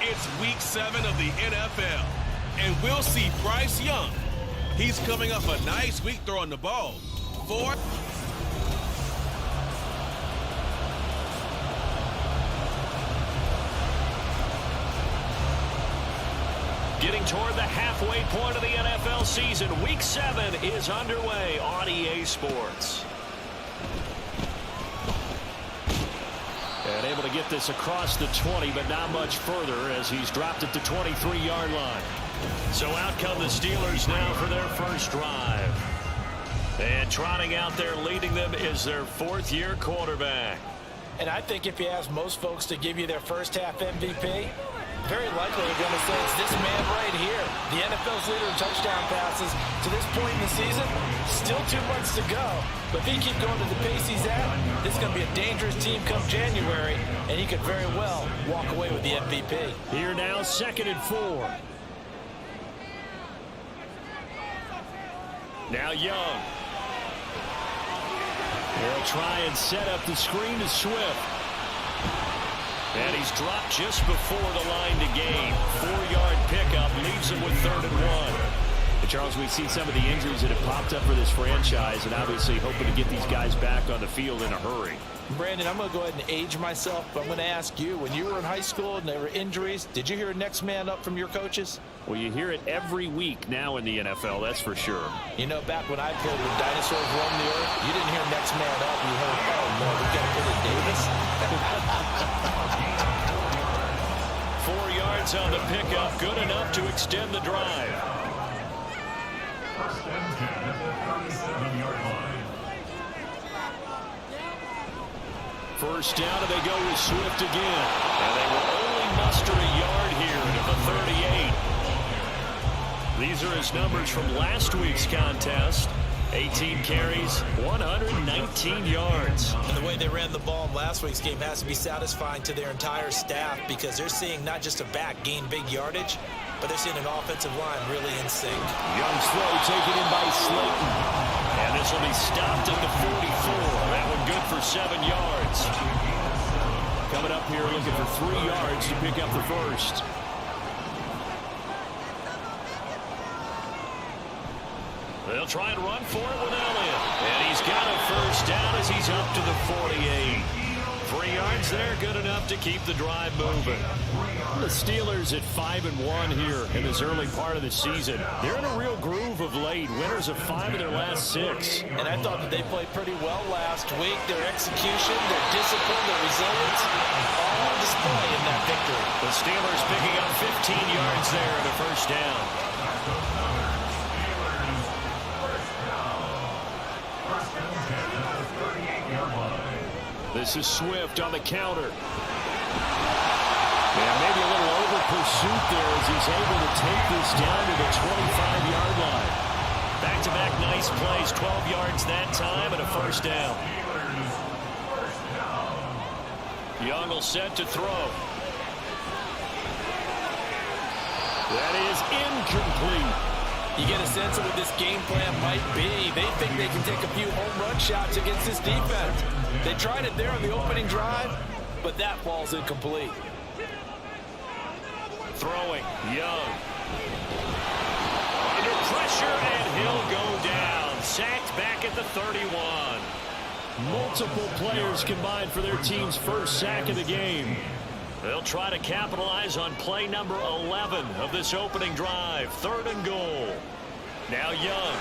It's week 7 of the NFL, and we'll see Bryce Young. He's coming off a nice week throwing the ball. Getting toward the halfway point of the NFL season, week 7 is underway on EA Sports. And able to get this across the 20, but not much further as he's dropped at the 23-yard line. So out come the Steelers now for their first drive. And trotting out there leading them is their fourth-year quarterback. And I think if you ask most folks to give you their first half MVP, very likely you're going to say it's this man right here. The NFL's leader in touchdown passes to this point in the season. Still 2 months to go. But if he keeps going to the pace he's at, this is going to be a dangerous team come January, and he could very well walk away with the MVP. Here now, 2nd and 4. Now Young. They'll try and set up the screen to Swift. And he's dropped just before the line to gain. 4-yard pickup leaves him with 3rd and 1. But Charles, we've seen some of the injuries that have popped up for this franchise, and obviously hoping to get these guys back on the field in a hurry. Brandon, I'm going to go ahead and age myself, but I'm going to ask you, when you were in high school and there were injuries, did you hear next man up from your coaches? Well, you hear it every week now in the NFL, that's for sure. You know, back when I played with dinosaurs roamed the earth, you didn't hear next man up. You heard, oh, no, we got to put in Davis. 4 yards on the pickup, good enough to extend the drive. First and 10 at the 37-yard line. First down, and they go with Swift again. And they will only muster a yard here to the 38. These are his numbers from last week's contest. 18 carries, 119 yards. And the way they ran the ball in last week's game has to be satisfying to their entire staff, because they're seeing not just a back gain big yardage, but they're seeing an offensive line really in sync. Young's throw taken in by Slayton. And this will be stopped at the 44. That one good for 7 yards. Coming up here looking for 3 yards to pick up the first. They'll try and run for it with Elliott. And he's got a first down as he's up to the 48. 3 yards there, good enough to keep the drive moving. The Steelers at 5-1 here in this early part of the season. They're in a real groove of late. Winners of 5 of their last 6. And I thought that they played pretty well last week. Their execution, their discipline, their resilience, all on display in that victory. The Steelers picking up 15 yards there at a first down. This is Swift on the counter. And maybe a little over pursuit there as he's able to take this down to the 25-yard line. Back-to-back nice plays, 12 yards that time and a first down. Young will set to throw. That is incomplete. You get a sense of what this game plan might be. They think they can take a few home run shots against this defense. They tried it there on the opening drive, but that falls incomplete. Throwing, Young. Under pressure, and he'll go down. Sacked back at the 31. Multiple players combined for their team's first sack of the game. They'll try to capitalize on play number 11 of this opening drive. 3rd and goal. Now Young.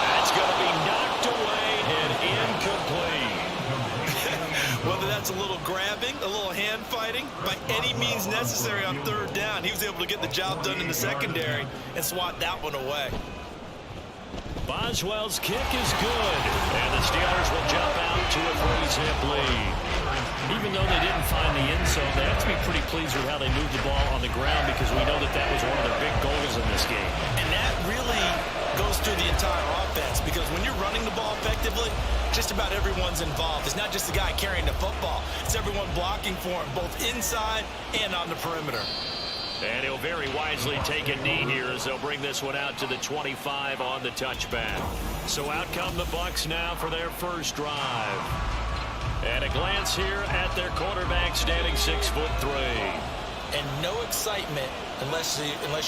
That's going to be knocked away and incomplete. Whether that's a little by any means necessary on third down. He was able to get the job done in the secondary and swat that one away. Boswell's kick is good, and the Steelers will jump out to a 3-zip lead. Even though they didn't find the end zone, they have to be pretty pleased with how they moved the ball on the ground because we know that that was one of their big goals in this game. And that really goes through the entire offense because when you're running the ball effectively, just about everyone's involved. It's not just the guy carrying the football. It's everyone blocking for him, both inside and on the perimeter. And he'll very wisely take a knee here as they'll bring this one out to the 25 on the touchback. So out come the Bucs now for their first drive. And a glance here at their quarterback standing 6'3". And no excitement unless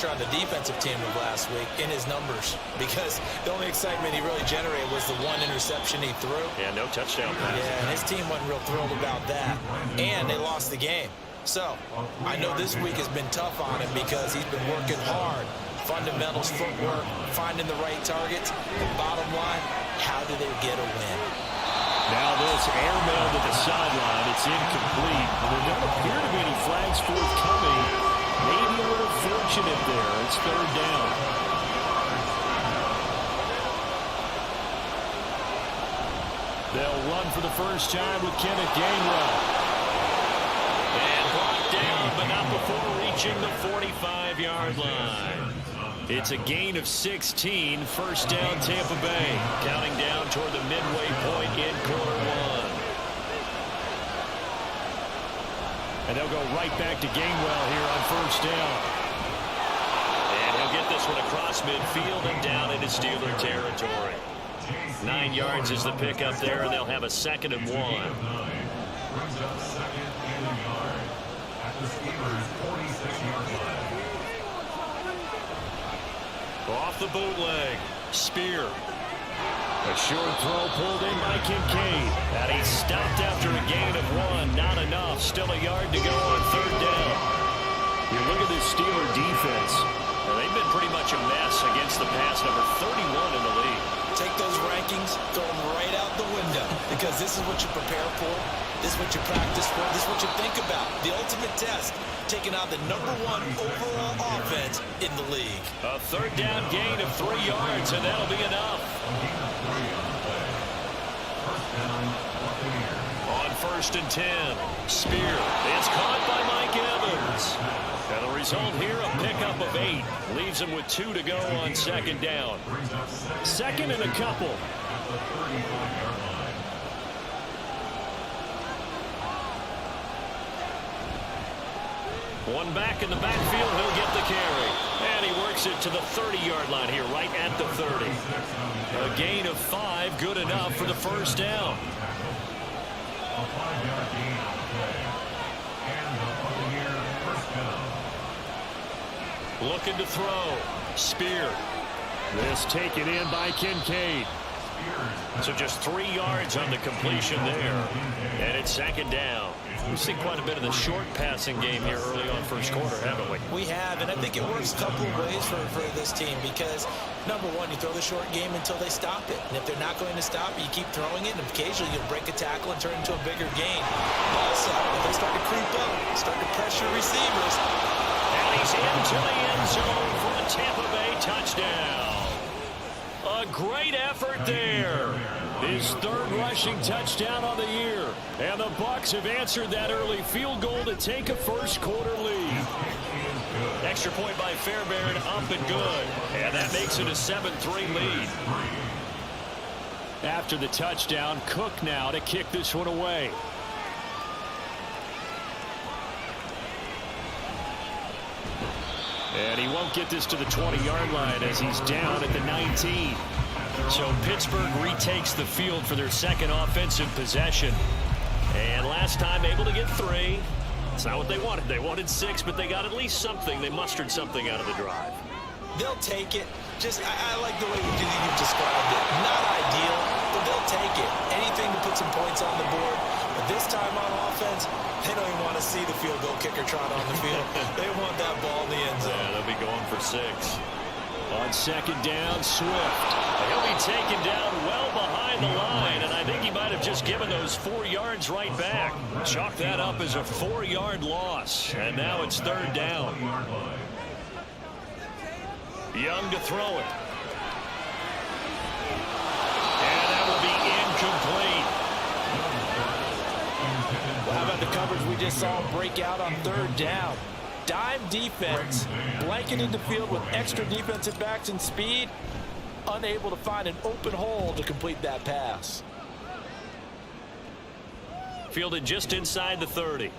you're on the defensive team of last week in his numbers. Because the only excitement he really generated was the one interception he threw. Yeah, no touchdown pass. Yeah, and his team wasn't real thrilled about that. And they lost the game. So, I know this week has been tough on him because he's been working hard. Fundamentals, footwork, finding the right targets. The bottom line, how do they get a win? Now this airmail to the sideline. It's incomplete. There don't appear to be any flags forthcoming. Maybe a little fortunate there. It's third down. They'll run for the first time with Kenneth Gainwell. And brought down, but not before reaching the 45-yard line. It's a gain of 16, first down Tampa Bay, counting down toward the midway point in quarter one. And they'll go right back to Gainwell here on first down. And he'll get this one across midfield and down into Steeler territory. 9 yards is the pickup there, and they'll have a 2nd and 1. Off the bootleg, Spear. A short throw pulled in by Kincaid. And he stopped after a gain of 1. Not enough. Still a yard to go on third down. You look at this Steeler defense. They've been pretty much a mess against the pass, number 31 in the league. Take those rankings, throw them right out the window because this is what you prepare for. This is what you practice for. This is what you think about. The ultimate test, taking out the number 1 overall offense in the league. A third down gain of 3 yards, and that'll be enough. On 1st and 10, Spear. It's caught by Mike Evans. And the result here, a pickup of 8. Leaves him with 2 to go on 2nd down. 2nd and a couple. One back in the backfield, he'll get the carry. And he works it to the 30-yard line here, right at the 30. A gain of 5, good enough for the first down. A 5-yard gain on the play. And the Buccaneer first down. Looking to throw. Spear. This taken in by Kincaid. So just 3 yards on the completion there. And it's 2nd down. We've seen quite a bit of the short passing game here early on first quarter, haven't we? We have, and I think it works a couple of ways for this team because, number 1, you throw the short game until they stop it. And if they're not going to stop it, you keep throwing it, and occasionally you'll break a tackle and turn it into a bigger gain. Also, if they start to creep up, start to pressure receivers. And he's into the end zone for a Tampa Bay touchdown. A great effort there. His 3rd rushing touchdown on the year. And the Bucs have answered that early field goal to take a first quarter lead. Extra point by Fairbairn, up and good. And that makes it a 7-3 lead. After the touchdown, Cook now to kick this one away. And he won't get this to the 20-yard line as he's down at the 19. So Pittsburgh retakes the field for their 2nd offensive possession. And last time able to get 3. It's not what they wanted. They wanted 6, but they got at least something. They mustered something out of the drive. They'll take it. I like the way you've described it. Not ideal, but they'll take it. Anything to put some points on the board. But this time on offense, they don't even want to see the field goal kicker trot on the field. They want that ball in the end zone. Yeah, they'll be going for 6. On 2nd down, Swift. He'll be taken down well behind the line, and I think he might have just given those 4 yards right back. Chalk that up as a 4-yard loss, and now it's 3rd down. Young to throw it. And that will be incomplete. Well, how about the coverage we just saw break out on 3rd down? Dime defense, blanketed the field with extra defensive backs and speed, unable to find an open hole to complete that pass. Fielded just inside the 30.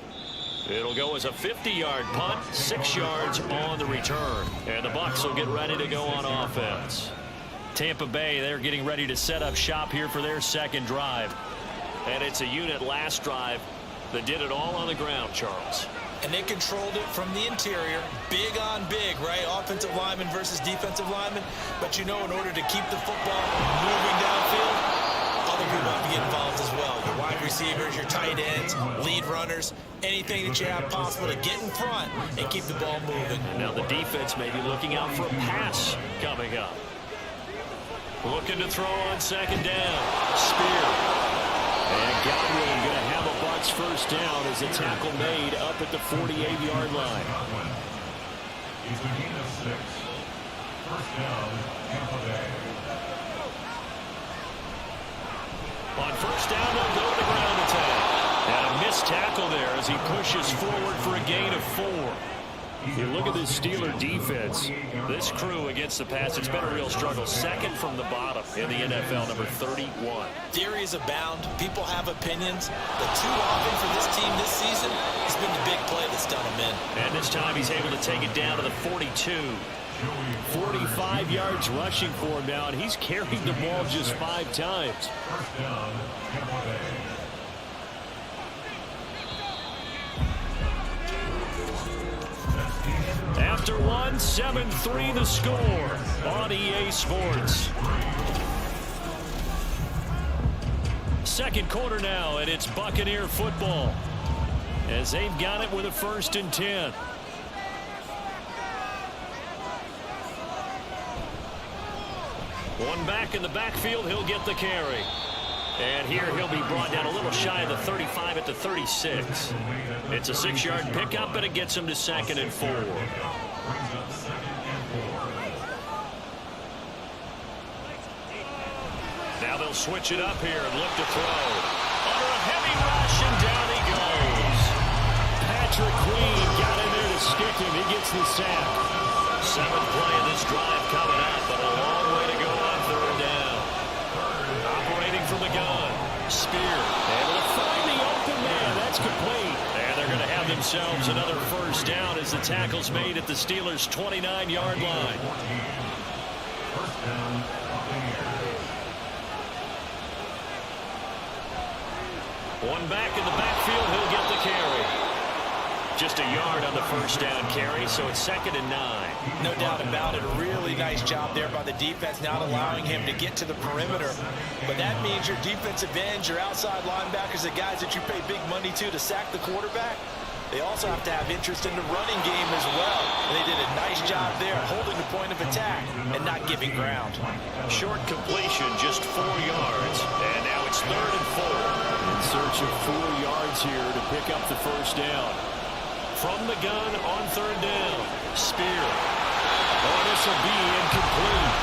It'll go as a 50-yard punt, 6 yards on the return. And the Bucs will get ready to go on offense. Tampa Bay, they're getting ready to set up shop here for their 2nd drive. And it's a unit last drive that did it all on the ground, Charles. And they controlled it from the interior, big on big, right? Offensive lineman versus defensive lineman. But you know, in order to keep the football moving downfield, other people have to get involved as well. Your wide receivers, your tight ends, lead runners, anything that you have possible to get in front and keep the ball moving. And now the defense may be looking out for a pass coming up. Looking to throw on 2nd down. Spear. And Godwin going to have a Bucs 1st down as a tackle made up at the 48-yard line. He's a gain of 6. 1st down, Tampa Bay. On 1st down, they'll go to the ground attack. And a missed tackle there as he pushes forward for a gain of 4. You look at this Steeler defense. This crew against the pass, it's been a real struggle. 2nd from the bottom in the NFL, number 31. Theories abound. People have opinions. But too often for this team this season, it's been the big play that's done them in. And this time he's able to take it down to the 42. 45 yards rushing for him now, and he's carried the ball just 5 times. 1st down, Tampa Bay. After 1, 7-3 the score on EA Sports. 2nd quarter now, and it's Buccaneer football as they've got it with a 1st and 10. One back in the backfield, he'll get the carry. And here he'll be brought down a little shy of the 35 at the 36. It's a 6-yard pickup, and it gets him to 2nd and 4. Now they'll switch it up here and look to throw. Under a heavy rush, and down he goes. Patrick Queen got in there to stick him. He gets the sack. 7th play of this drive coming up, but a long way to go on 3rd down. Operating from the gun. Spear able to find the open man. That's complete. And they're going to have themselves another 1st down as the tackle's made at the Steelers' 29-yard line. 1st down, One back in the backfield, he'll get the carry. Just a yard on the 1st down carry, so it's 2nd and 9. No doubt about it. A really nice job there by the defense, not allowing him to get to the perimeter. But that means your defensive ends, your outside linebackers, the guys that you pay big money to sack the quarterback, they also have to have interest in the running game as well. And they did a nice job there holding the point of attack and not giving ground. Short completion, just 4 yards. And now it's 3rd and 4. In search of 4 yards here to pick up the 1st down. From the gun on 3rd down. Spear. Oh, this will be incomplete.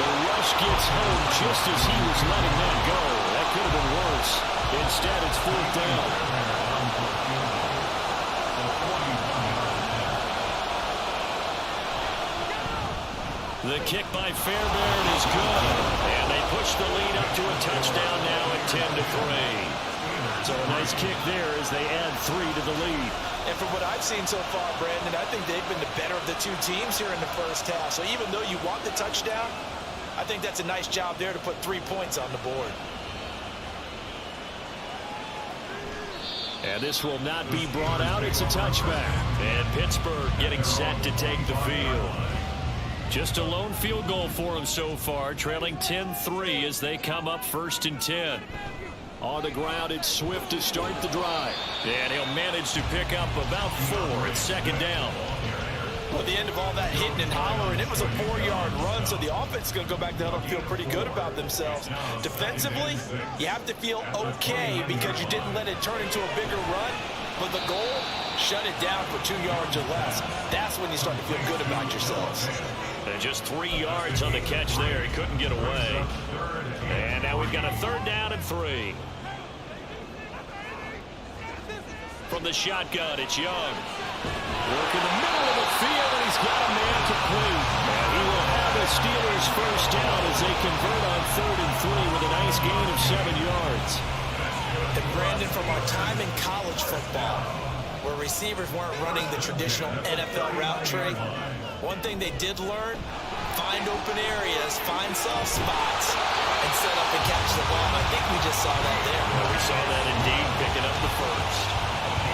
The rush gets home just as he was letting that go. That could have been worse. Instead, it's 4th down. The kick by Fairbairn is good. And they push the lead up to a touchdown now at 10-3. So a nice kick there as they add 3 to the lead. And from what I've seen so far, Brandon, I think they've been the better of the 2 teams here in the 1st half. So even though you want the touchdown, I think that's a nice job there to put 3 points on the board. And this will not be brought out. It's a touchback. And Pittsburgh getting set to take the field. Just a lone field goal for them so far, trailing 10-3 as they come up 1st and 10. On the ground, it's Swift to start the drive. And he'll manage to pick up about 4 at 2nd down. Well, at the end of all that hitting and hollering, it was a 4-yard run, so the offense is going to go back there and feel pretty good about themselves. Defensively, you have to feel okay because you didn't let it turn into a bigger run, but the goal, shut it down for 2 yards or less. That's when you start to feel good about yourselves. And just 3 yards on the catch there. He couldn't get away. And now we've got a 3rd down and 3. From the shotgun, it's Young. Work in the middle of the field, and he's got a man complete. And he will have the Steelers first down as they convert on 3rd and 3 with a nice gain of 7 yards. And Brandon, from our time in college football, where receivers weren't running the traditional NFL route tree, one thing they did learn, find open areas, find soft spots, and set up and catch the ball. And I think we just saw that there. Well, we saw that indeed, picking up the first.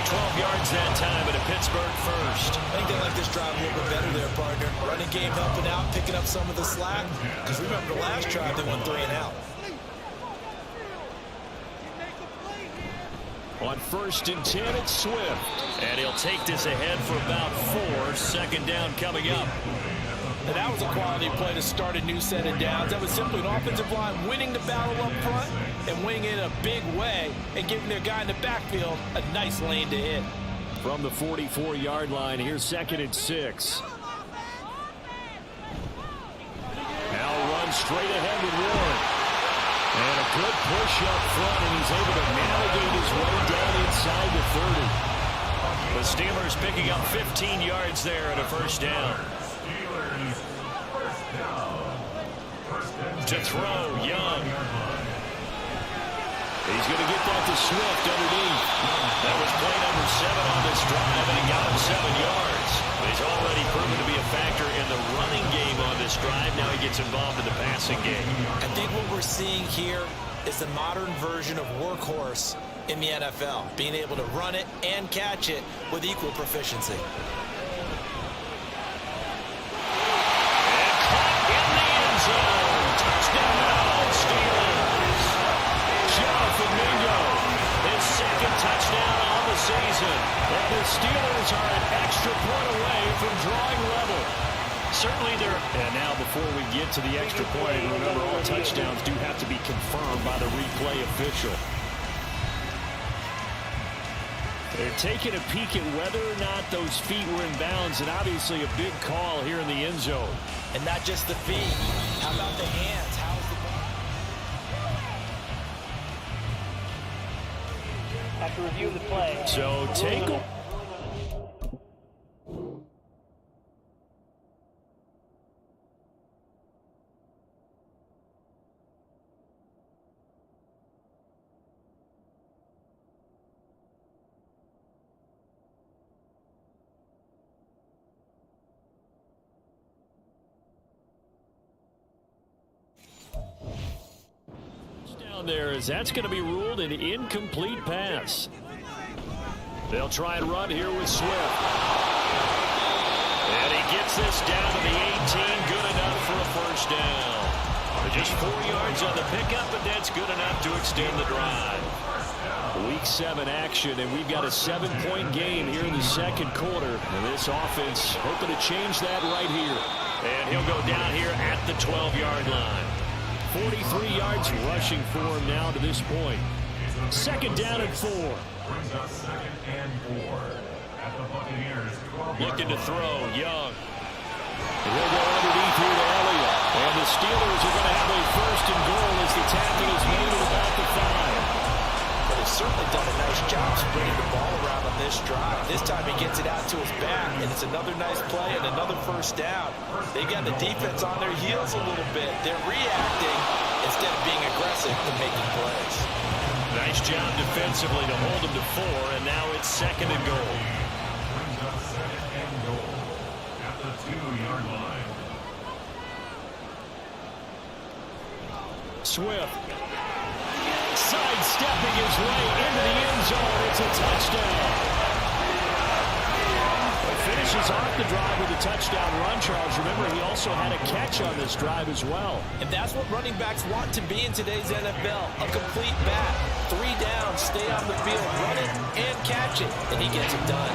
12 yards that time, and a Pittsburgh first. I think they like this drive a little bit better there, partner. Running game helping out, picking up some of the slack. Because remember the last drive, they went 3 and out. On 1st and 10, it's Swift. And he'll take this ahead for about 4. 2nd down coming up. And that was a quality play to start a new set of downs. That was simply an offensive line winning the battle up front and winning it in a big way and giving their guy in the backfield a nice lane to hit. From the 44-yard line, here's 2nd and 6. Now runs straight ahead with Warren. And a good push up front, and he's able to navigate his way down inside the 30. The Steelers picking up 15 yards there and a first down. To throw, Young. He's going to get that to Swift underneath. That was play number 7 on this drive, and he got him 7 yards. He's already proven to be a factor in the running game on this drive. Now he gets involved in the passing game. I think what we're seeing here is the modern version of workhorse in the NFL, being able to run it and catch it with equal proficiency. Touchdown on the season. And the Steelers are an extra point away from drawing level. Certainly they're... And now before we get to the extra point, remember all touchdowns do have to be confirmed by the replay official. They're taking a peek at whether or not those feet were in bounds, and obviously a big call here in the end zone. And not just the feet. How about the hands? How's the ball? Have to review the play. So take a... there, as that's going to be ruled an incomplete pass. They'll try and run here with Swift. And he gets this down to the 18, good enough for a first down. Just 4 yards on the pickup, but that's good enough to extend the drive. Week 7 action, and we've got a 7-point game here in the second quarter. And this offense hoping to change that right here. And he'll go down here at the 12-yard line. 43 yards rushing for him now to this point. 2nd down and 4. Brings us 2nd and 4 at the Buccaneers. Looking to throw, Young. He'll go underneath here to Elliott. And the Steelers are going to have a 1st and goal as the tackle is made at about the 5. But he's certainly done a nice job spreading the ball around on this drive. This time he gets it out to his back, and it's another nice play and another first down. They got the defense on their heels a little bit. They're reacting instead of being aggressive to making plays. Nice job defensively to hold him to 4, and now it's 2nd and goal. Brings us 2nd and goal at the 2-yard line. Swift. Sidestepping his way into the end zone. It's a touchdown. Finishes off the drive with a touchdown run, Charles. Remember, he also had a catch on this drive as well. And that's what running backs want to be in today's NFL. A complete bat. 3 downs, stay on the field, run it, and catch it. And he gets it done.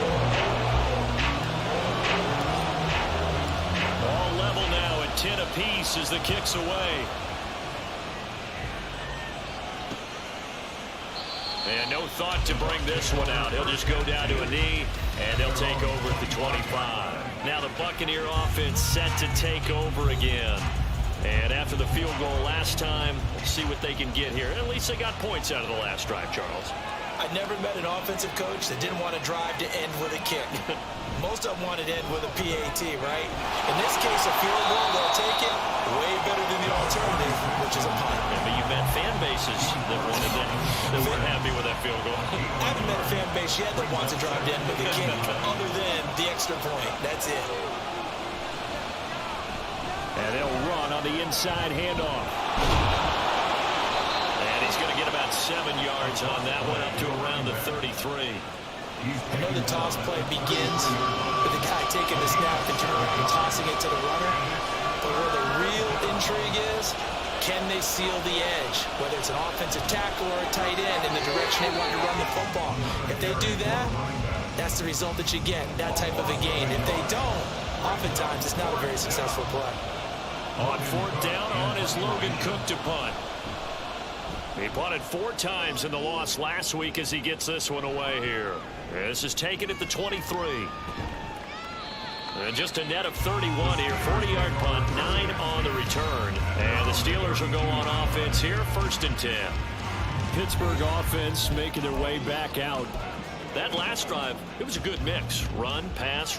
apiece as the kick's away. And no thought to bring this one out. He'll just go down to a knee, and they'll take over at the 25. Now the Buccaneer offense set to take over again. And after the field goal last time, we'll see what they can get here. At least they got points out of the last drive, Charles. I never met an offensive coach that didn't want to drive to end with a kick. Most of them wanted to end with a PAT, right? In this case, a field goal, they'll take it way better than the alternative, which is a punt. Yeah, but you met fan bases that weren't happy with that field goal. I haven't met a fan base yet that wants to drive to end with a kick other than the extra point. That's it. And they'll run on the inside handoff. And he's going to get about 7 yards on that one, up to around the 33. I know the toss play begins with the guy taking the snap and turning around and tossing it to the runner. But where the real intrigue is, can they seal the edge? Whether it's an offensive tackle or a tight end in the direction they want to run the football. If they do that, that's the result that you get, that type of a gain. If they don't, oftentimes it's not a very successful play. On 4th down on is Logan Cook to punt. He punted 4 times in the loss last week as he gets this one away here. This is taken at the 23. And just a net of 31 here. 40-yard punt, 9 on the return. And the Steelers will go on offense here, 1st and 10. Pittsburgh offense making their way back out. That last drive, it was a good mix. Run, pass.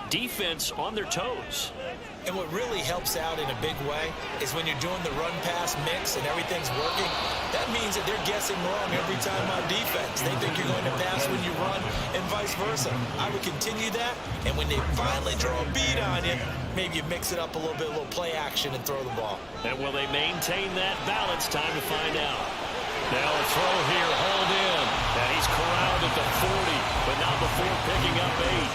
Defense on their toes. And what really helps out in a big way is when you're doing the run-pass mix and everything's working, that means that they're guessing wrong every time on defense. They think you're going to pass when you run and vice versa. I would continue that, and when they finally draw a beat on you, maybe you mix it up a little bit, a little play action and throw the ball. And will they maintain that balance? Time to find out. Now a throw here, hold in. And he's corralled at the 40, but not before picking up 8.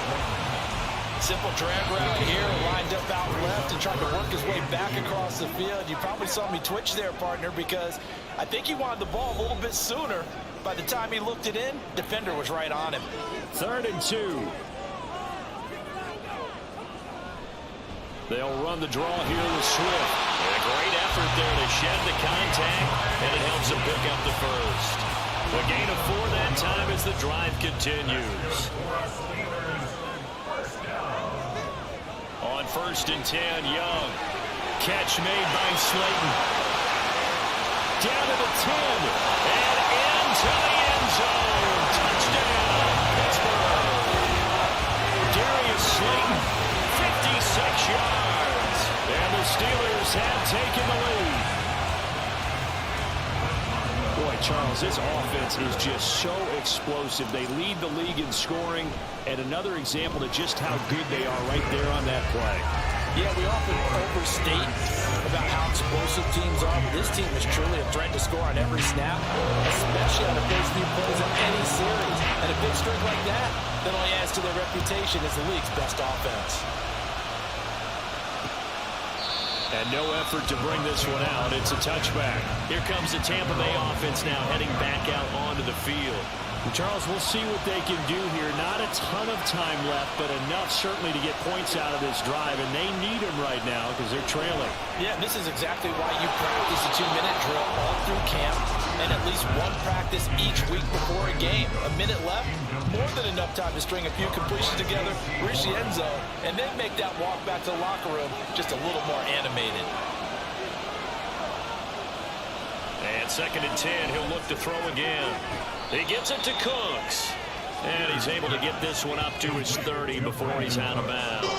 Simple drag route here, lined up out left and trying to work his way back across the field. You probably saw me twitch there, partner, because I think he wanted the ball a little bit sooner. By the time he looked it in, defender was right on him. 3rd and 2. They'll run the draw here with Swift. And a great effort there to shed the contact, and it helps him pick up the first. The gain of 4 that time as the drive continues. On 1st and 10, Young. Catch made by Slayton. Down to the 10. And into the end zone. Touchdown, Pittsburgh. Darius Slayton, 56 yards. And the Steelers have taken the lead. Boy, Charles, this offense is just so explosive. They lead the league in scoring, and another example of just how good they are right there on that play. Yeah, we often overstate about how explosive teams are, but this team is truly a threat to score on every snap, especially on the first few plays of any series. And a big streak like that only adds to their reputation as the league's best offense. And no effort to bring this one out. It's a touchback. Here comes the Tampa Bay offense now heading back out onto the field. And Charles, we'll see what they can do here. Not a ton of time left, but enough certainly to get points out of this drive, and they need them right now because they're trailing. Yeah, this is exactly why you practice a 2-minute drill all through camp and at least one practice each week before a game. A minute left, more than enough time to string a few completions together, reach the end zone, and then make that walk back to the locker room just a little more animated. And 2nd and 10, he'll look to throw again. He gets it to Cooks. And he's able to get this one up to his 30 before he's out of bounds.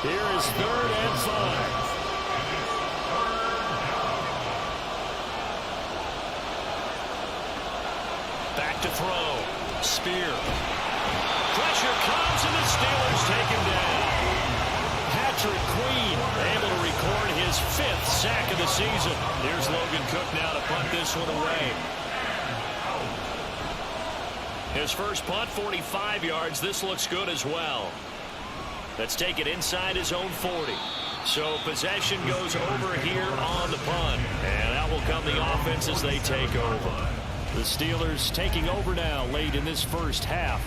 Here is 3rd and 5. Back to throw. Spear. Pressure comes, and the Steelers take him down. Patrick Queen able to record his 5th sack of the season. Here's Logan Cook now to punt this one away. His first punt, 45 yards. This looks good as well. Let's take it inside his own 40. So possession goes over here on the punt. And out will come the offense as they take over. The Steelers taking over now late in this first half.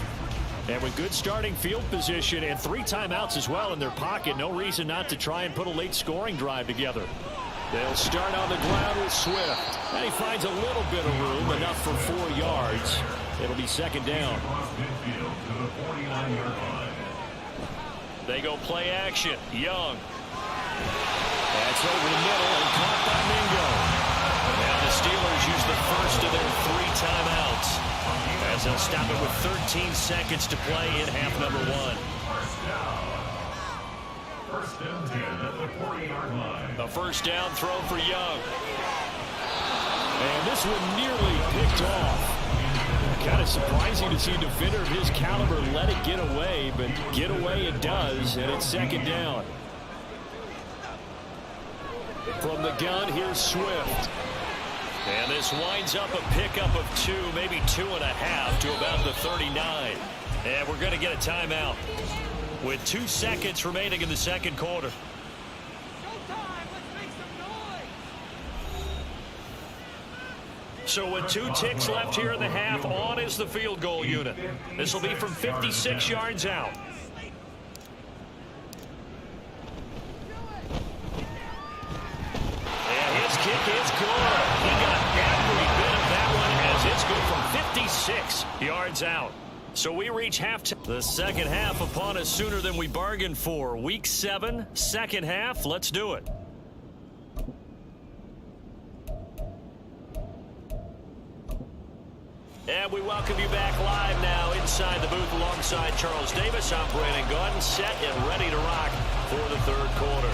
And with good starting field position and 3 timeouts as well in their pocket, no reason not to try and put a late scoring drive together. They'll start on the ground with Swift. And he finds a little bit of room, enough for 4 yards. It'll be second down. They go play action. Young. That's over the middle and caught by Mingo. Now the Steelers use the first of their 3 timeouts, as they'll stop it with 13 seconds to play in half number 1. First and 10 at the 40-yard line. A first down throw for Young. And this one nearly picked off. Kind of surprising to see a defender of his caliber let it get away, but get away it does, and it's second down. From the gun, here's Swift. And this winds up a pickup of 2, maybe 2.5 to about the 39. And we're going to get a timeout with 2 seconds remaining in the second quarter. So with 2 ticks left here in the half, on is the field goal unit. This will be from 56 yards out. And his kick is good. He got every bit of that one as it's good from 56 yards out. So we reach halftime. The second half upon us sooner than we bargained for. Week 7, second half. Let's do it. And we welcome you back live now inside the booth alongside Charles Davis. I'm Brandon Gaudin, set and ready to rock for the third quarter.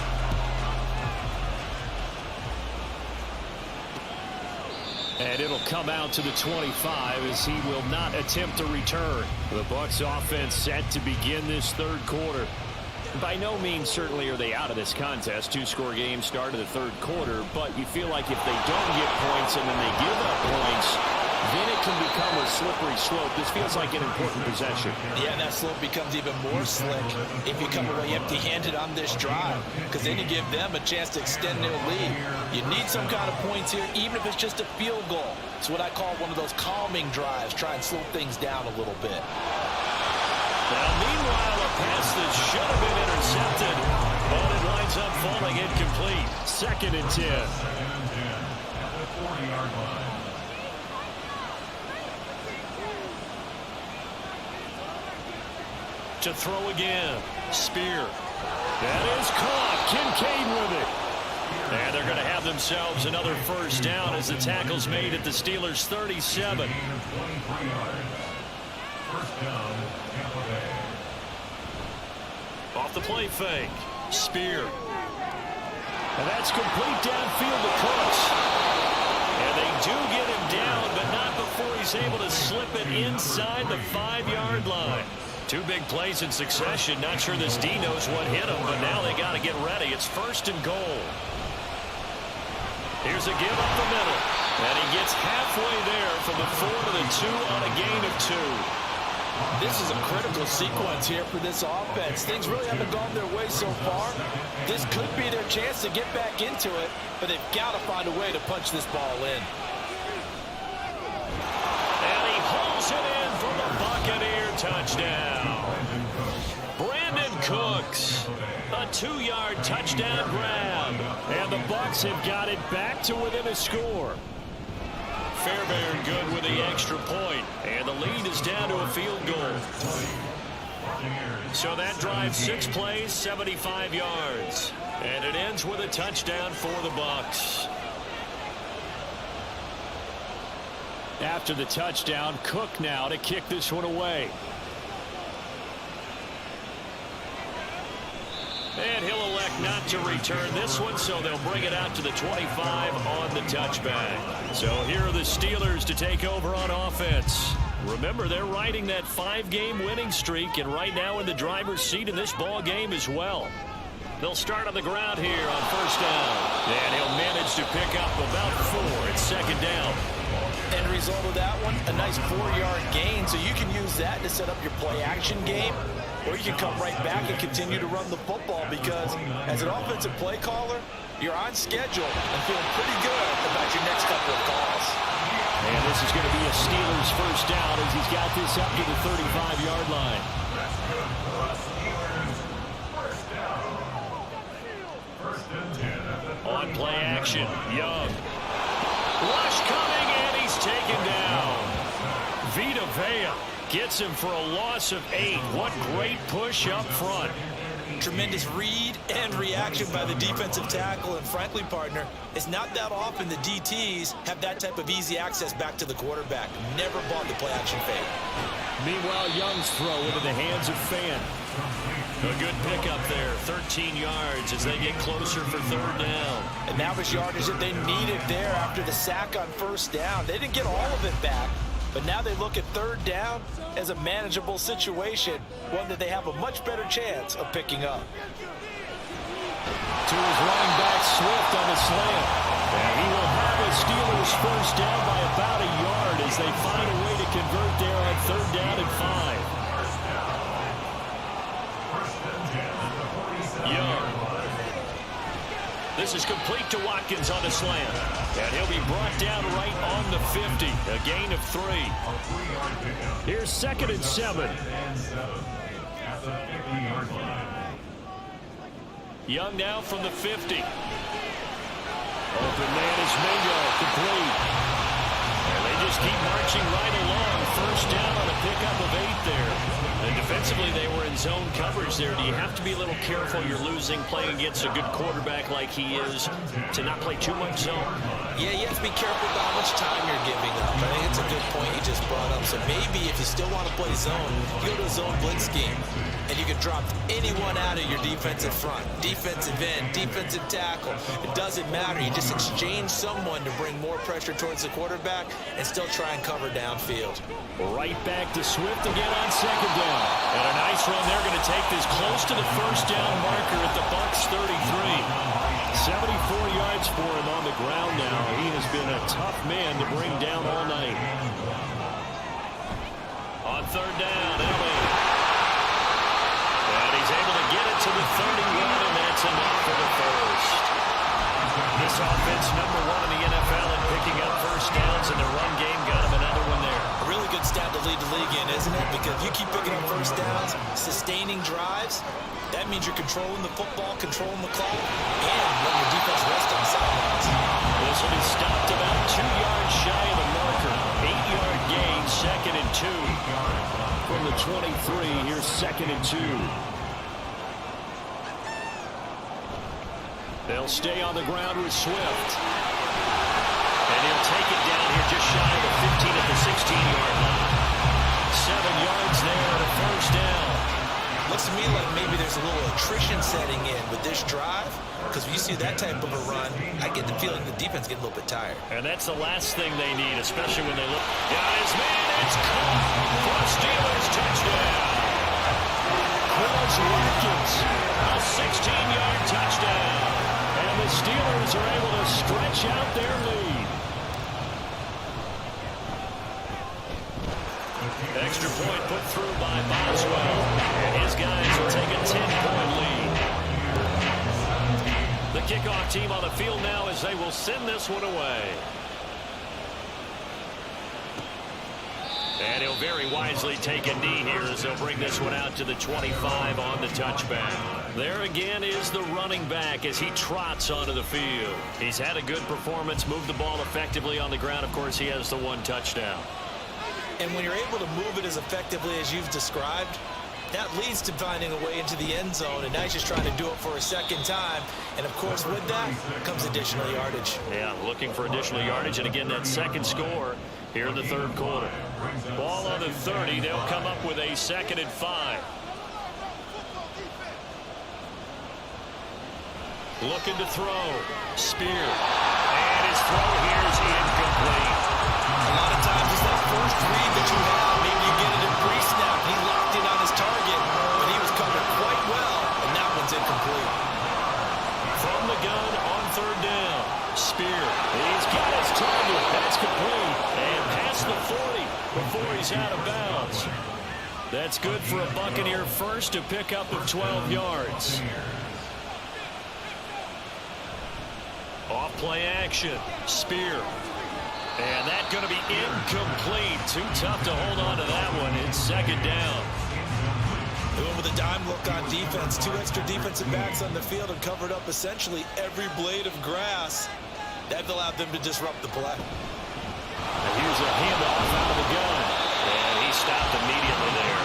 And it'll come out to the 25 as he will not attempt a return. The Bucs offense set to begin this third quarter. By no means certainly are they out of this contest. 2-score game start of the third quarter, but you feel like if they don't get points and then they give up points, then it can become a slippery slope. This feels like an important possession. Yeah, that slope becomes even more slick if you come away empty-handed on this drive, because then you give them a chance to extend their lead. You need some kind of points here, even if it's just a field goal. It's what I call one of those calming drives. Try and slow things down a little bit. Now, meanwhile, a pass that should have been intercepted, but it winds up falling incomplete. Second and 10. At the 40-yard line. To throw again. Spear. That is caught. Kincaid with it. And they're going to have themselves another first down as the tackle's made at the Steelers' 37. First down, Tampa Bay. Off the play fake. Spear. And that's complete downfield to Cooks. And they do get him down, but not before he's able to slip it inside the 5-yard line. 2 big plays in succession. Not sure this D knows what hit him, but now they got to get ready. It's first and goal. Here's a give up the middle. And he gets halfway there from the 4 to the 2 on a gain of 2. This is a critical sequence here for this offense. Things really haven't gone their way so far. This could be their chance to get back into it, but they've got to find a way to punch this ball in. And he hauls it in for the Buccaneer touchdown. Brandon Cooks, a 2-yard touchdown grab. And the Bucs have got it back to within a score. Fairbairn good with the extra point, and the lead is down to a field goal. So that drives 6 plays, 75 yards, and it ends with a touchdown for the Bucs. After the touchdown, Cook now to kick this one away. And he'll elect not to return this one, so they'll bring it out to the 25 on the touchback. So here are the Steelers to take over on offense. Remember, they're riding that 5-game winning streak, and right now in the driver's seat in this ball game as well. They'll start on the ground here on first down. And he'll manage to pick up about 4 at second down. End result of that one, a nice 4-yard gain, so you can use that to set up your play-action game, or you can come right back and continue to run the football, because as an offensive play caller, you're on schedule and feeling pretty good about your next couple of calls. And this is going to be a a Steelers first down as he's got this up to the 35-yard line. On play action, Young. Rush coming, and he's taken down. Vita Vea gets him for a loss of 8. What great push up front. Tremendous read and reaction by the defensive tackle. And frankly, partner, it's not that often the DTs have that type of easy access back to the quarterback. Never bought the play action fake. Meanwhile, Young's throw into the hands of Fan. A good pickup there, 13 yards as they get closer for third down. And that was yardage that they needed there after the sack on first down. They didn't get all of it back, but now they look at third down as a manageable situation, one that they have a much better chance of picking up. To his running back, Swift on the slant. And he will have a Steelers first down by about a yard as they find a way to convert there on third down and 5. Young. This is complete to Watkins on the slant. And he'll be brought down right on the 50. A gain of 3. Here's 2nd and 7. Young now from the 50. Open man is Mingo, complete. And they just keep marching right along. First down on a pickup of 8 there. And defensively, they were in zone coverage there. Do you have to be a little careful? You're losing, playing against a good quarterback like he is, to not play too much zone? Yeah, you have to be careful about how much time you're giving up. I think it's a good point you just brought up. So maybe if you still want to play zone, you go to a zone blitz scheme, and you can drop anyone out of your defensive front. Defensive end, defensive tackle. It doesn't matter. You just exchange someone to bring more pressure towards the quarterback and still try and cover downfield. Right back to Swift again on second down. And a nice run. They're going to take this close to the first down marker at the Bucs 33. 74 yards for him on the ground now. He has been a tough man to bring down all night. On third down, Elliott. And he's able to get it to the 31, and that's enough for the first. This offense number 1 in the NFL in picking up first downs, and the run game got him another one there. A really good stat to lead the league in, isn't it? Because you keep picking up first downs, sustaining drives, that means you're controlling the football, controlling the clock, and letting your defense rest on the sidelines. This will be stopped about 2 yards shy of the marker. 8-yard gain, 2nd and 2. From the 23, here's 2nd and 2. They'll stay on the ground with Swift. And he'll take it down here just shy of the 15 at the 16-yard line. 7 yards there at a first down. Looks to me like maybe there's a little attrition setting in with this drive, because when you see that type of a run, I get the feeling the defense get a little bit tired. And that's the last thing they need, especially when they look. Got his man, it's caught for a Steelers touchdown. Quills Watkins, a 16-yard touchdown. And the Steelers are able to stretch out their lead. Extra point put through by Boswell. And his guys will take a 10-point lead. The kickoff team on the field now as they will send this one away. And he'll very wisely take a knee here as they'll bring this one out to the 25 on the touchback. There again is the running back as he trots onto the field. He's had a good performance, moved the ball effectively on the ground. Of course, he has the 1 touchdown. And when you're able to move it as effectively as you've described, that leads to finding a way into the end zone, and now he's just trying to do it for a second time. And, of course, with that comes additional yardage. Yeah, looking for additional yardage, and again, that second score here in the third quarter. Ball on the 30. They'll come up with a 2nd and 5. Looking to throw. Spear. And his throw here is incomplete. A lot of times it's that first read that you have. Maybe you get it in pre-snap. He locked in on his target, but he was covered quite well, and that one's incomplete. From the gun on third down. Spear. He's got his target. That's complete. And past the 40 before he's out of bounds. That's good for a Buccaneer first, a pickup of 12 yards. Off play action. Spear. And that's going to be incomplete. Too tough to hold on to that one. It's second down. They went with a dime look on defense. 2 extra defensive backs on the field and covered up essentially every blade of grass. That allowed them to disrupt the play. And here's a handoff out of the gun. And he stopped immediately there.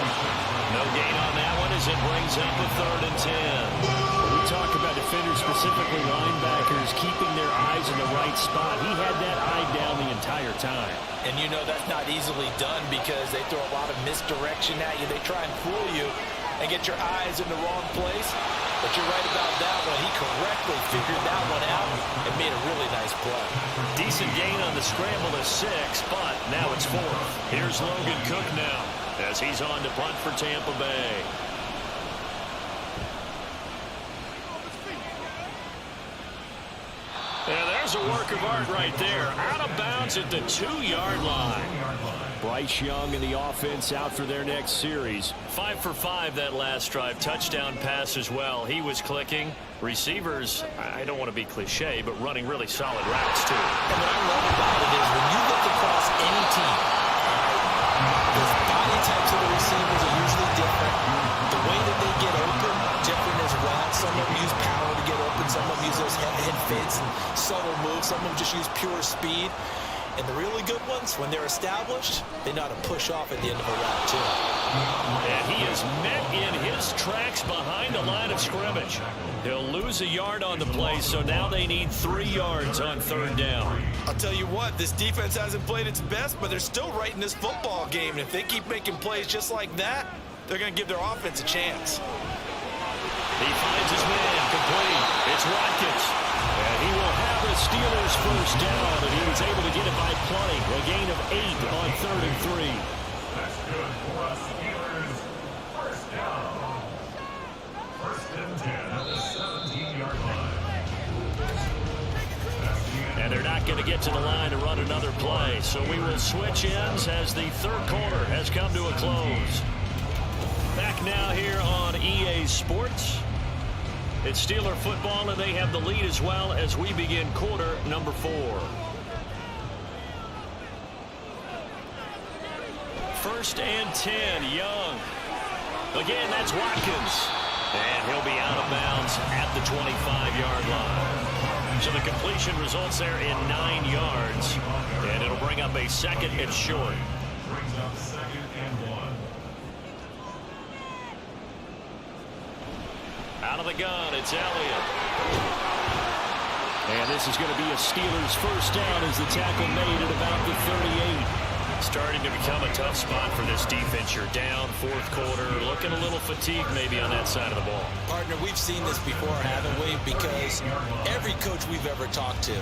No gain on that one as it brings up a 3rd and 10. We talk about defenders, specifically linebackers, keeping their eyes in the right spot. He had that eye down the entire time. And you know that's not easily done because they throw a lot of misdirection at you. They try and fool you and get your eyes in the wrong place. But you're right about that one. He correctly figured that one out and made a really nice play. Decent gain on the scramble to 6, but now it's 4th. Here's Logan Cook now as he's on to punt for Tampa Bay. And there's a work of art right there. Out of bounds at the 2-yard line. Bryce Young and the offense out for their next series. 5 for 5 that last drive. Touchdown pass as well. He was clicking. Receivers, I don't want to be cliche, but running really solid routes too. And what I love about it is when you look across any team, the body types of the receivers are usually different. The way that they get open, different as well. Some of them use power to get open. Some of them use those head fakes and subtle moves. Some of them just use pure speed. And the really good ones, when they're established, they know how to push off at the end of a route, too. And he is met in his tracks behind the line of scrimmage. He'll lose a yard on the play, so now they need 3 yards on 3rd down. I'll tell you what, this defense hasn't played its best, but they're still right in this football game. And if they keep making plays just like that, they're going to give their offense a chance. He finds his man complete. It's Watkins. And he will have the Steelers first down, and he was able to get it by plenty. A gain of 8 on 3rd and 3. That's good for us Steelers. First down. 1st and 10 at the 17-yard line. And they're not going to get to the line to run another play. So we will switch ends as the 3rd quarter has come to a close. Back now here on EA Sports. It's Steeler football, and they have the lead as well as we begin quarter number 4. 1st and 10, Young. Again, that's Watkins. And he'll be out of bounds at the 25-yard line. So the completion results there in 9 yards. And it'll bring up a 2nd and short. Brings up 2nd and 1. Out of the gun, it's Elliott. And this is going to be a Steelers first down as the tackle made at about the 38. Starting to become a tough spot for this defense. You're down 4th quarter, looking a little fatigued maybe on that side of the ball. Partner, we've seen this before, haven't we? Because every coach we've ever talked to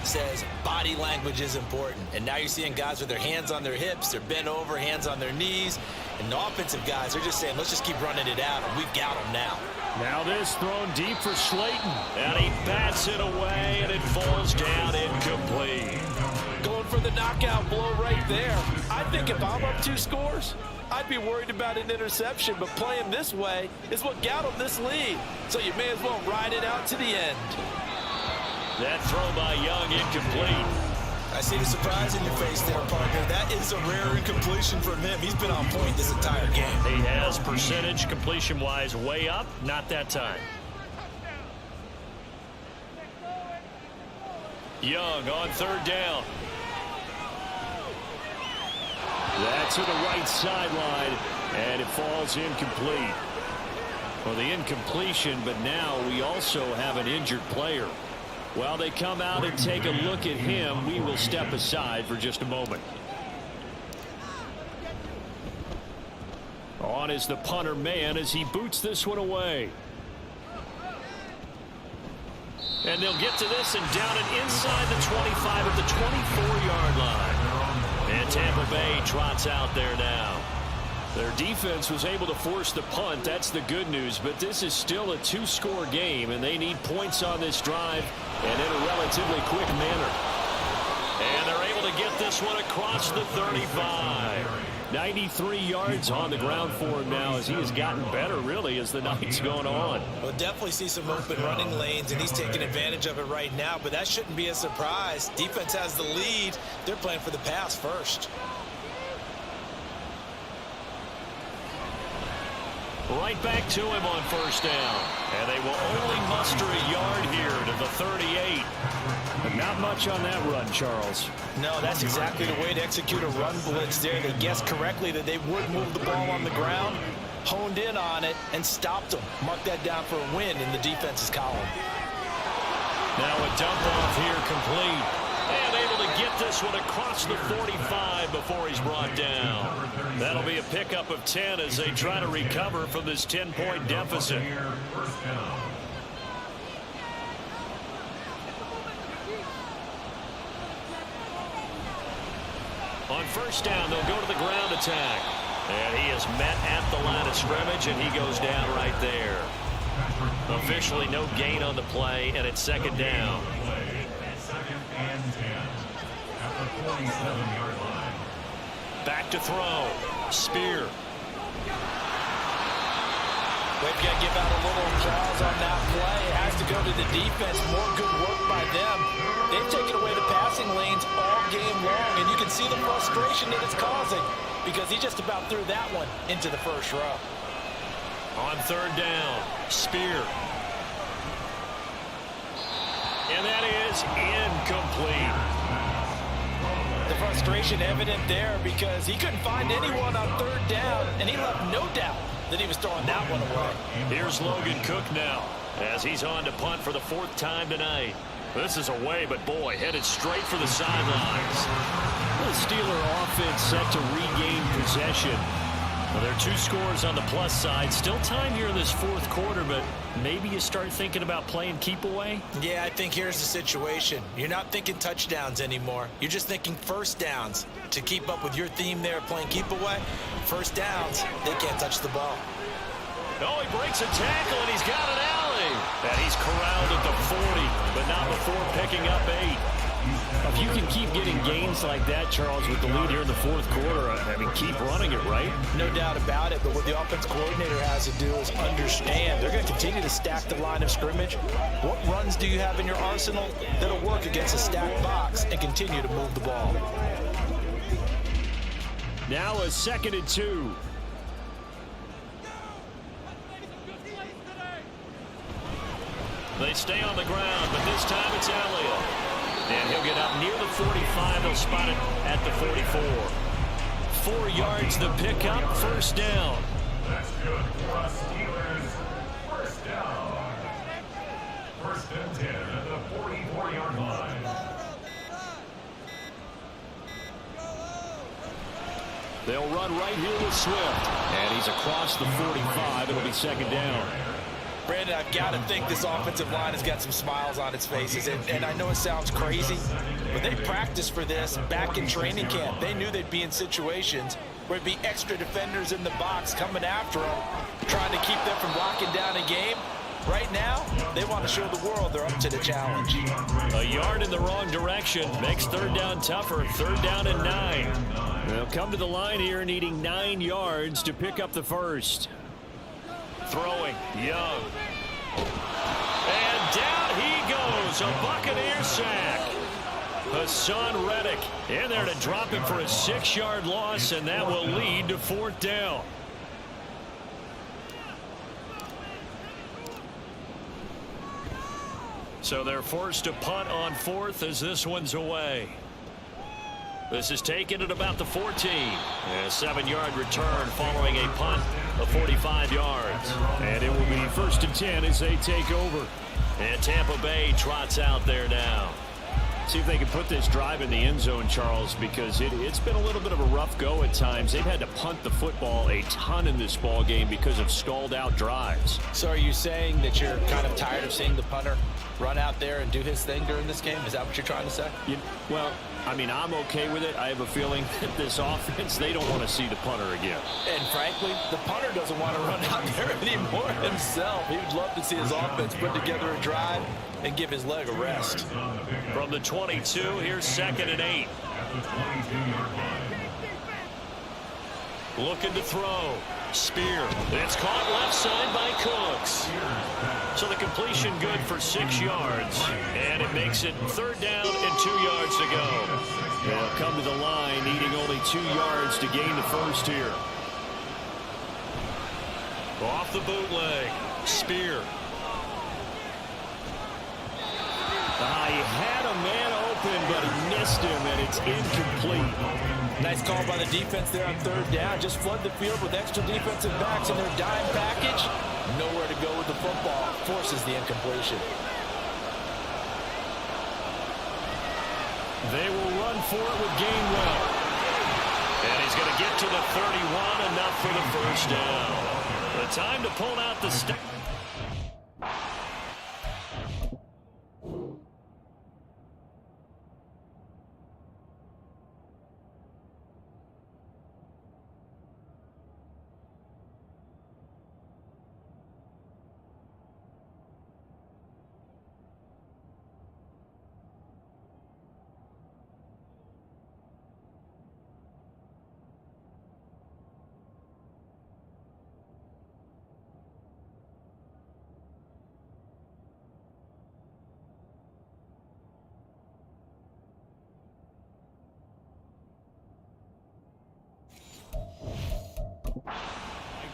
says body language is important. And now you're seeing guys with their hands on their hips, they're bent over, hands on their knees. And the offensive guys, they're just saying, let's just keep running it out, and we've got them now. Now this thrown deep for Slayton. And he bats it away, and it falls down incomplete. Going for the knockout blow right there. I think if I'm up 2 scores, I'd be worried about an interception, but playing this way is what got them this lead. So you may as well ride it out to the end. That throw by Young incomplete. I see the surprise in your face there, partner. That is a rare incompletion from him. He's been on point this entire game. He has percentage completion-wise way up, not that time. Young on 3rd down. That's to the right sideline, and it falls incomplete. Well, the incompletion, but now we also have an injured player. While they come out and take a look at him, we will step aside for just a moment. On is the punter man as he boots this one away. And they'll get to this and down it inside the 25 at the 24-yard line. And Tampa Bay trots out there now. Their defense was able to force the punt. That's the good news. But this is still a 2-score game, and they need points on this drive and in a relatively quick manner. And they're able to get this one across the 35. 93 yards on the ground for him now as he has gotten better, really, as the night's going on. We'll definitely see some open running lanes, and he's taking advantage of it right now, but that shouldn't be a surprise. Defense has the lead. They're playing for the pass first. Right back to him on first down. And they will only muster a yard here to the 38. But not much on that run, Charles. No, that's exactly the way to execute a run blitz there. They guessed correctly that they would move the ball on the ground, honed in on it, and stopped them. Mark that down for a win in the defense's column. Now a dump off here complete. And able to get this one across the 45 before he's brought down. That'll be a pickup of 10 as they try to recover from this 10-point deficit. On first down, they'll go to the ground attack. And he is met at the line of scrimmage, and he goes down right there. Officially no gain on the play, and it's second down. Second and 10 at the 47-yard line. Back to throw. Spear. They've got to give out a little applause on that play. It has to go to the defense. More good work by them. They've taken away the passing lanes all game long, and you can see the frustration that it's causing because he just about threw that one into the first row. On third down, Spear. And that is incomplete. The frustration evident there because he couldn't find anyone on third down, and he left no doubt that he was throwing that one away. Here's Logan Cook now as he's on to punt for the fourth time tonight. This is away, but boy, headed straight for the sidelines. The Steeler offense set to regain possession. Well, there are two scores on the plus side. Still time here in this fourth quarter, but maybe you start thinking about playing keep away? Yeah, I think here's the situation. You're not thinking touchdowns anymore. You're just thinking first downs. To keep up with your theme there, playing keep away, first downs, they can't touch the ball. Oh, he breaks a tackle, and he's got an alley. And he's corralled at the 40, but not before picking up 8. If you can keep getting gains like that, Charles, with the lead here in the fourth quarter, I mean, keep running it, right? No doubt about it, but what the offense coordinator has to do is understand they're going to continue to stack the line of scrimmage. What runs do you have in your arsenal that'll work against a stacked box and continue to move the ball? Now a 2nd and 2. They stay on the ground, but this time it's Elliott. And he'll get up near the 45. They'll spot it at the 44. 4 yards the pickup, first down. That's good for us Steelers. First down. First and 10 at the 44-yard line. They'll run right here with Swift. And he's across the 45. It'll be second down. Brandon, I've got to think this offensive line has got some smiles on its faces. And I know it sounds crazy, but they practiced for this back in training camp. They knew they'd be in situations where it'd be extra defenders in the box coming after them, trying to keep them from locking down a game. Right now, they want to show the world they're up to the challenge. A yard in the wrong direction makes third down tougher. Third down and 9. They'll come to the line here needing 9 yards to pick up the first. Throwing, Young. And down he goes, a Buccaneer sack. Hassan Reddick in there to drop him for a 6-yard loss, and that will lead to fourth down. So they're forced to punt on fourth as this one's away. This is taken at about the 14. A 7-yard return following a punt of 45 yards. And it will be first and 10 as they take over. And Tampa Bay trots out there now. See if they can put this drive in the end zone, Charles, because it's been a little bit of a rough go at times. They've had to punt the football a ton in this ball game because of stalled out drives. So are you saying that you're kind of tired of seeing the punter run out there and do his thing during this game? Is that what you're trying to say? Well, I mean, I'm okay with it. I have a feeling that this offense, they don't want to see the punter again. And frankly, the punter doesn't want to run out there anymore himself. He would love to see his offense put together a drive and give his leg a rest. From the 22, here's second and 8. Looking to throw. Spear. It's caught left side by Cooks. So the completion good for 6 yards. And it makes it 3rd down and 2 yards to go. They'll come to the line needing only 2 yards to gain the first here. Off the bootleg. Spear. He had a man open, but he missed him, and it's incomplete. Nice call by the defense there on 3rd down. Just flood the field with extra defensive backs in their dime package. Nowhere to go with the football. Forces the incompletion. They will run for it with Gainwell. And he's going to get to the 31, enough for the first down. The time to pull out the stick.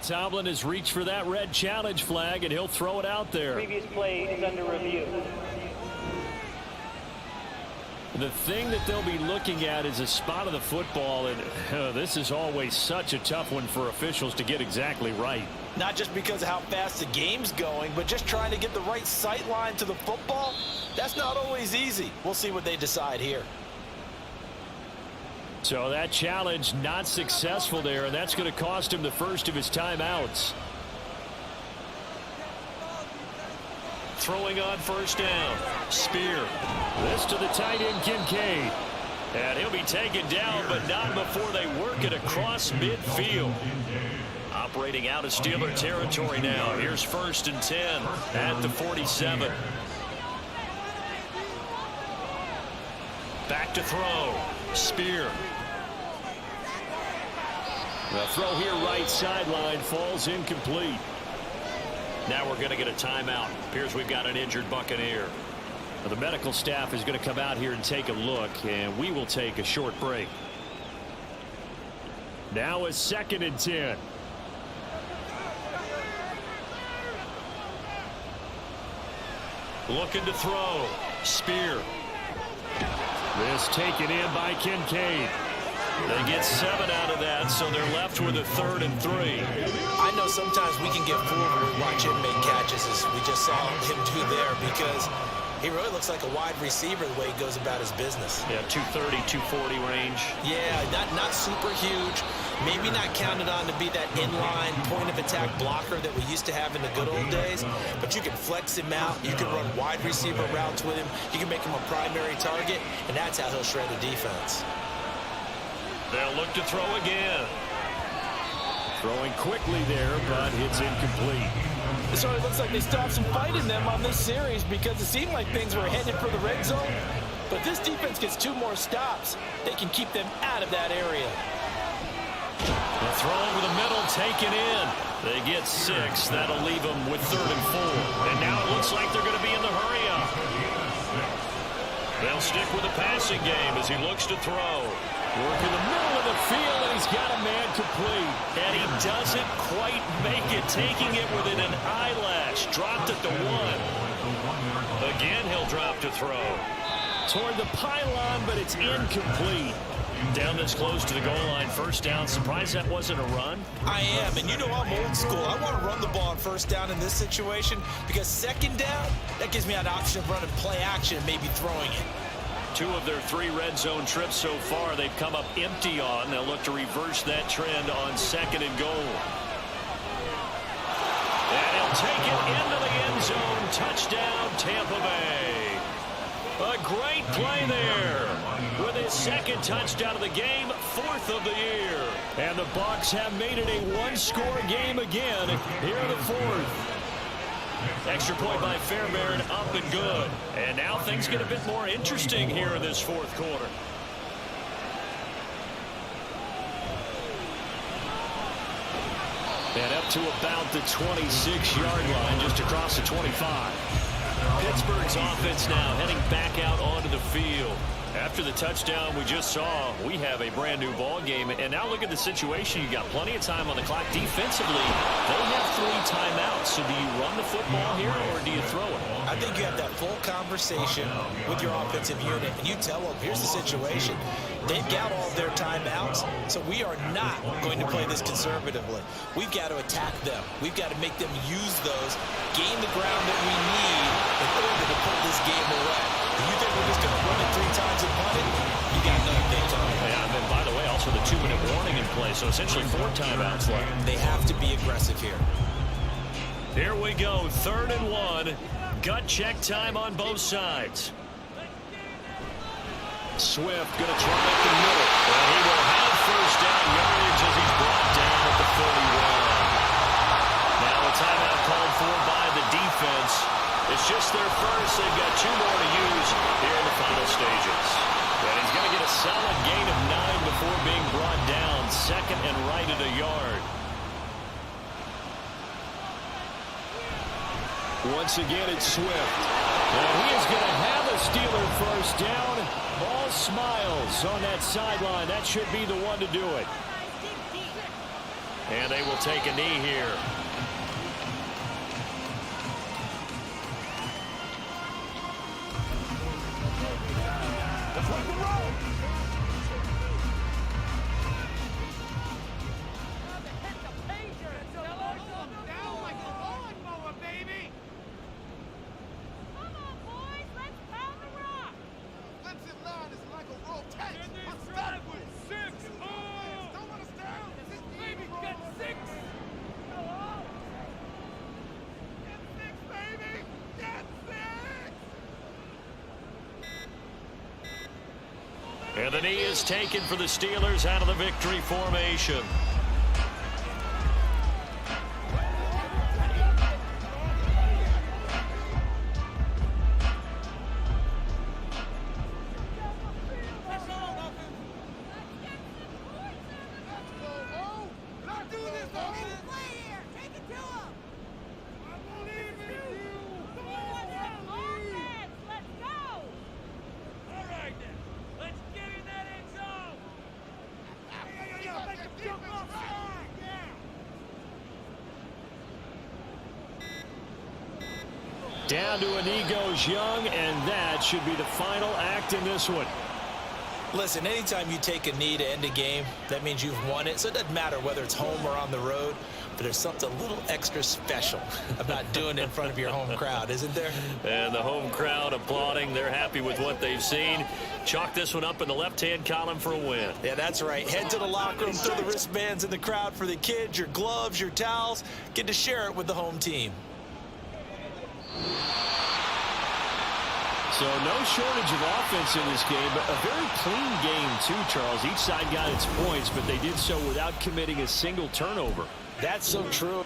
Tomlin has reached for that red challenge flag, and he'll throw it out there. Previous play is under review. The thing that they'll be looking at is a spot of the football, and this is always such a tough one for officials to get exactly right. Not just because of how fast the game's going, but just trying to get the right sight line to the football. That's not always easy. We'll see what they decide here. So that challenge not successful there, and that's going to cost him the first of his timeouts. Throwing on 1st down. Spear. This to the tight end, Kincaid. And he'll be taken down, but not before they work it across midfield. Operating out of Steeler territory now. Here's 1st and 10 at the 47. Back to throw. Spear. The throw here right sideline falls incomplete. Now we're going to get a timeout. Appears we've got an injured Buccaneer. The medical staff is going to come out here and take a look, and we will take a short break. Now a 2nd and 10. Looking to throw. Spear. This taken in by Kincaid. They get 7 out of that, so they're left with a 3rd and 3. I know sometimes we can get fooled when we watch him make catches, as we just saw him do there, because he really looks like a wide receiver the way he goes about his business. Yeah, 230, 240 range. Yeah, not super huge. Maybe not counted on to be that inline point-of-attack blocker that we used to have in the good old days, but you can flex him out. You can run wide receiver routes with him. You can make him a primary target, and that's how he'll shred the defense. They'll look to throw again. Throwing quickly there, but it's incomplete. So it looks like they stopped some fight in them on this series because it seemed like things were headed for the red zone. But this defense gets 2 more stops. They can keep them out of that area. The throw over the middle, taken in. They get 6. That'll leave them with 3rd and 4. And now it looks like they're going to be in the hurry-up. They'll stick with the passing game as he looks to throw. Work in the middle of the field, and he's got a man complete. And he doesn't quite make it, taking it within an eyelash. Dropped at the 1. Again, he'll drop to throw. Toward the pylon, but it's incomplete. Down this close to the goal line, 1st down. Surprised that wasn't a run? I am, and you know I'm old school. I want to run the ball on 1st down in this situation because 2nd down, that gives me an option of running play action and maybe throwing it. 2 of their 3 red zone trips so far, they've come up empty on. They'll look to reverse that trend on 2nd and goal. And he'll take it into the end zone. Touchdown, Tampa Bay. A great play there with his 2nd touchdown of the game, 4th of the year. And the Bucs have made it a 1-score game again here in the 4th. Extra point by Fairbairn, up and good. And now things get a bit more interesting here in this 4th quarter. to about the 26-yard line, just across the 25. Pittsburgh's offense now heading back out onto the field. After the touchdown we just saw, we have a brand new ball game. And now look at the situation. You got plenty of time on the clock. Defensively, they have 3 timeouts. So do you run the football here or do you throw it? I think you have that full conversation with your offensive unit, and you tell them, here's the situation. They've got all their timeouts, so we are not going to play this conservatively. We've got to attack them. We've got to make them use those, gain the ground that we need in order to pull this game away. If you think we're just going to run it 3 times and punt it, you got nothing coming. Yeah, and then, by the way, also the 2-minute warning in play, so essentially 4 timeouts left. They have to be aggressive here. Here we go, 3rd and 1. Gut check time on both sides. Swift going to try at the middle. And he will have first down yardage as he's brought down at the 41. Now a timeout called for by the defense. It's just their first. They've got 2 more to use here in the final stages. And he's going to get a solid gain of 9 before being brought down. 2nd and right at a yard. Once again, it's Swift. And he is going to have a Steeler first down. All smiles on that sideline. That should be the one to do it. And they will take a knee here. And the knee is taken for the Steelers out of the victory formation. Down to a knee goes Young, and that should be the final act in this one. Listen, anytime you take a knee to end a game, that means you've won it. So it doesn't matter whether it's home or on the road, but there's something a little extra special about doing it in front of your home crowd, isn't there? And the home crowd applauding. They're happy with what they've seen. Chalk this one up in the left-hand column for a win. Yeah, that's right. Head to the locker room, throw the wristbands in the crowd for the kids, your gloves, your towels. Get to share it with the home team. So no shortage of offense in this game, but a very clean game too, Charles. Each side got its points, but they did so without committing a single turnover. That's so true.